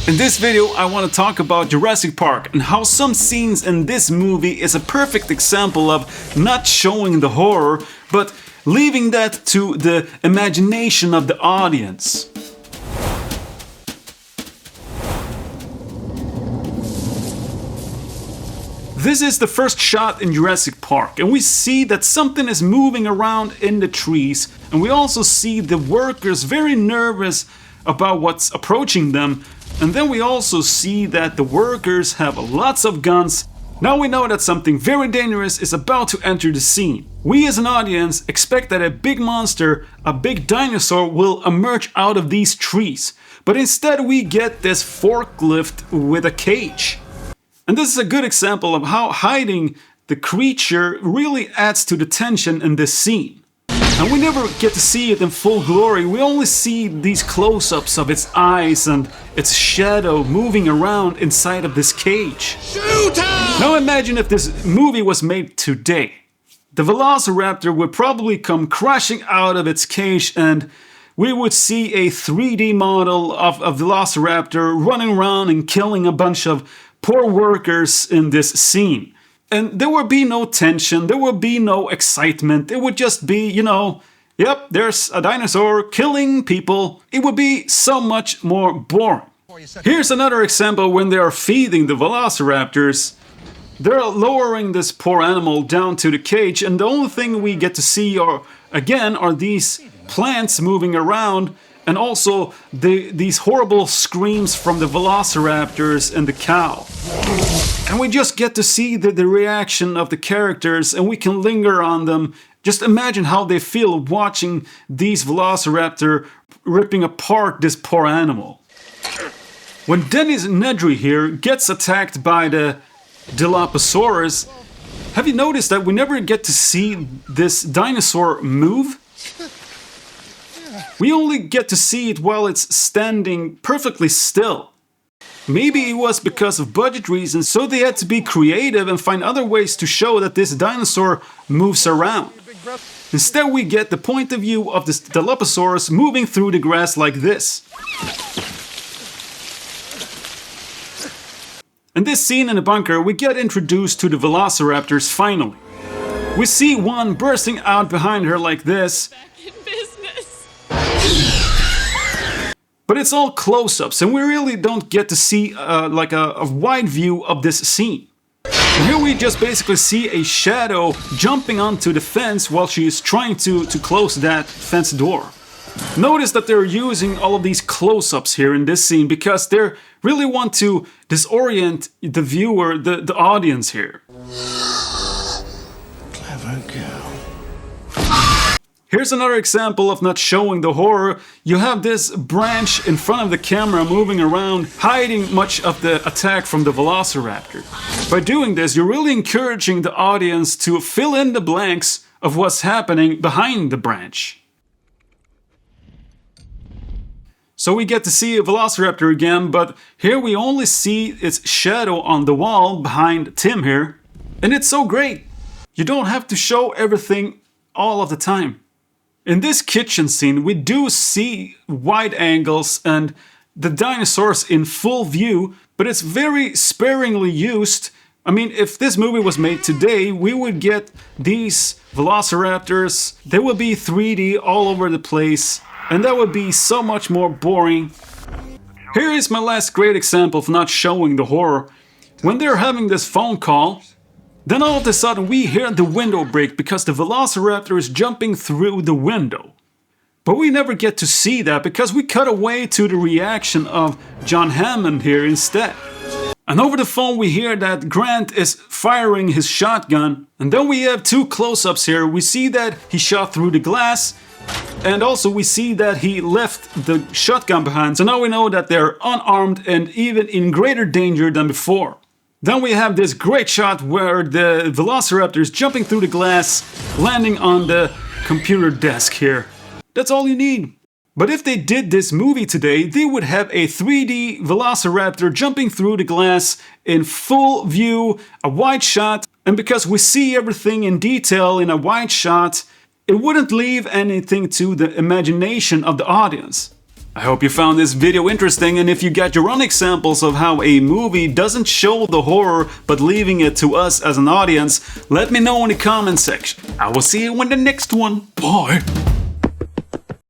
In this video I want to talk about Jurassic Park and how some scenes in this movie is a perfect example of not showing the horror, but leaving that to the imagination of the audience. This is the first shot in Jurassic Park, and we see that something is moving around in the trees, and we also see the workers very nervous about what's approaching them, and then we also see that the workers have lots of guns. Now we know that something very dangerous is about to enter the scene. We as an audience expect that a big monster, a big dinosaur, will emerge out of these trees, but instead we get this forklift with a cage. And this is a good example of how hiding the creature really adds to the tension in this scene. And we never get to see it in full glory, we only see these close-ups of its eyes and its shadow moving around inside of this cage. Shoot him! Now imagine if this movie was made today. The Velociraptor would probably come crashing out of its cage and we would see a 3D model of a Velociraptor running around and killing a bunch of poor workers in this scene. And there would be no tension, there would be no excitement, it would just be, yep, there's a dinosaur killing people. It would be so much more boring. Here's another example when they are feeding the Velociraptors. They're lowering this poor animal down to the cage, and the only thing we get to see are these plants moving around, and also these horrible screams from the Velociraptors and the cow. And we just get to see the reaction of the characters, and we can linger on them. Just imagine how they feel watching these Velociraptor ripping apart this poor animal. When Dennis Nedry here gets attacked by the Dilophosaurus, have you noticed that we never get to see this dinosaur move? We only get to see it while it's standing perfectly still. Maybe it was because of budget reasons, so they had to be creative and find other ways to show that this dinosaur moves around. Instead we get the point of view of this Dilophosaurus moving through the grass like this. In this scene in the bunker we get introduced to the Velociraptors finally. We see one bursting out behind her like this. But it's all close-ups and we really don't get to see a wide view of this scene. And here we just basically see a shadow jumping onto the fence while she is trying to close that fence door. Notice that they're using all of these close-ups here in this scene because they really want to disorient the viewer, the audience here. Clever girl. Here's another example of not showing the horror. You have this branch in front of the camera moving around, hiding much of the attack from the Velociraptor. By doing this, you're really encouraging the audience to fill in the blanks of what's happening behind the branch. So we get to see a Velociraptor again, but here we only see its shadow on the wall behind Tim here. And it's so great. You don't have to show everything all of the time. In this kitchen scene, we do see wide angles and the dinosaurs in full view, but it's very sparingly used. I mean, if this movie was made today, we would get these Velociraptors. They would be 3D all over the place, and that would be so much more boring. Here is my last great example of not showing the horror. When they're having this phone call, then all of a sudden we hear the window break because the Velociraptor is jumping through the window. But we never get to see that because we cut away to the reaction of John Hammond here instead. And over the phone we hear that Grant is firing his shotgun. And then we have two close-ups here. We see that he shot through the glass. And also we see that he left the shotgun behind. So now we know that they're unarmed and even in greater danger than before. Then we have this great shot where the Velociraptor is jumping through the glass, landing on the computer desk here. That's all you need. But if they did this movie today, they would have a 3D Velociraptor jumping through the glass in full view, a wide shot. And because we see everything in detail in a wide shot, it wouldn't leave anything to the imagination of the audience. I hope you found this video interesting, and if you got your own examples of how a movie doesn't show the horror but leaving it to us as an audience, let me know in the comment section. I will see you in the next one. Bye!